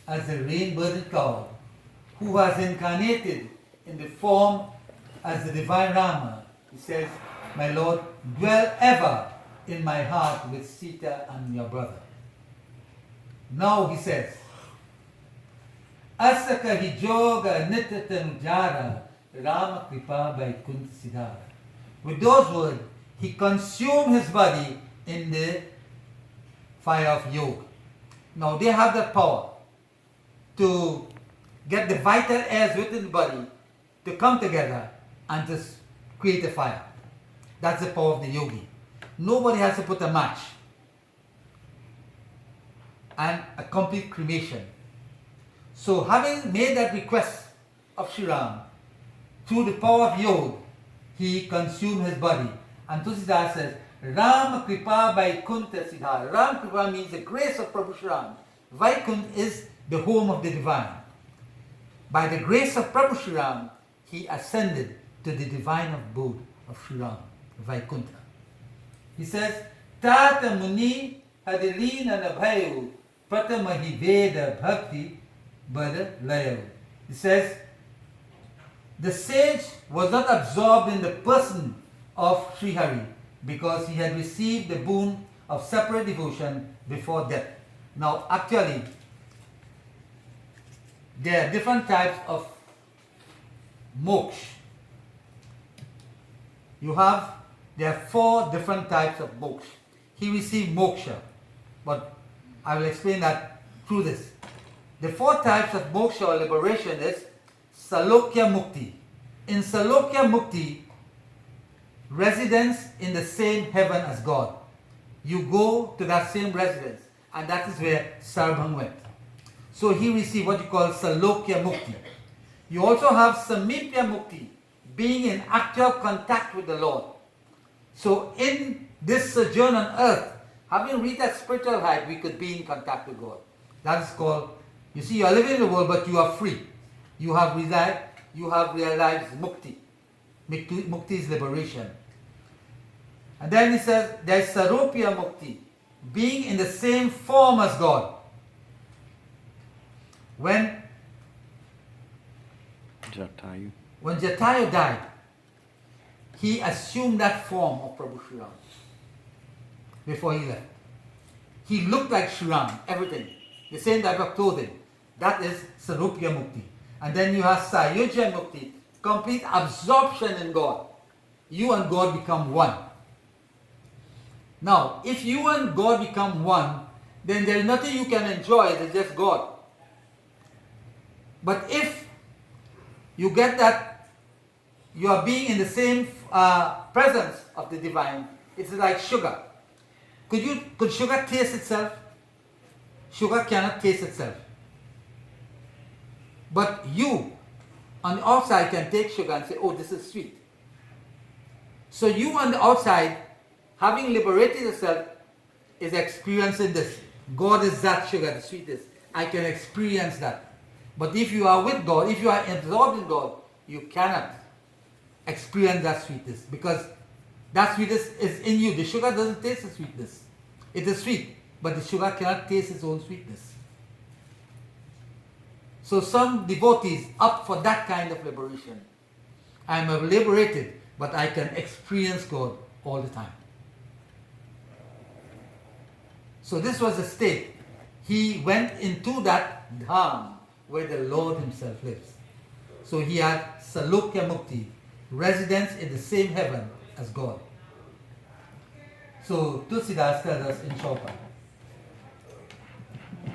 as the rain-burdened cloud, who has incarnated in the form as the divine Rama. He says, my Lord, dwell ever in my heart with Sita and your brother. Now he says, Asaka hijoga nitatanujara Rama kripa vaikunta siddhara. With those words, he consumed his body in the fire of yoga. Now they have the power to get the vital airs within the body to come together and to create a fire. That's the power of the yogi. Nobody has to put a match. And a complete cremation. So having made that request of Sri Ram, through the power of yoga, he consumed his body. And Tulsidas says, Ram Kripa Vaikunta Siddhara. Ram Kripa means the grace of Prabhu Sri Ram. Vaikunt is the home of the divine. By the grace of Prabhu Sri Ram, he ascended to the divine abode of Sri Ram, Vaikunta. He says, Tata Muni Hadirina Nabhayu Pratamahi Veda Bhakti Bada Layo. He says, the sage was not absorbed in the person of Sri Hari because he had received the boon of separate devotion before death. Now, actually, there are different types of moksha. There are 4 different types of moksha. He received moksha, but I will explain that through this. The 4 types of moksha or liberation is Salokya Mukti. In Salokya Mukti, residence in the same heaven as God. You go to that same residence, and that is where Sarbhung went. So he received what you call Salokya Mukti. You also have Samipya Mukti, being in actual contact with the Lord. So in this sojourn on earth, having reached that spiritual height, we could be in contact with God. That is called, you see, you are living in the world, but you are free. You have realized Mukti. Mukti is liberation. And then he says, there is Sarupya Mukti, being in the same form as God. When Jatayu died, he assumed that form of Prabhu Sri Ram before he left. He looked like Sri Ram, everything, the same type of clothing. That is Sarupya Mukti. And then you have Sayujya Mukti, complete absorption in God. You and God become one. Now, if you and God become one, then there is nothing you can enjoy, it is just God. But if you get that you are being in the same presence of the divine, it's like sugar. Could sugar taste itself? Sugar cannot taste itself. But you, on the outside, can take sugar and say, oh, this is sweet. So you on the outside, having liberated yourself, is experiencing this. God is that sugar, the sweetest. I can experience that. But if you are with God, if you are absorbed in God, you cannot experience that sweetness, because that sweetness is in you. The sugar doesn't taste the sweetness. It is sweet, but the sugar cannot taste its own sweetness. So some devotees opt for that kind of liberation. I am liberated, but I can experience God all the time. So this was the state. He went into that dham where the Lord himself lives. So he had Salokya Mukti, residence in the same heaven as God. So Tulsidas tells us in Chowpai,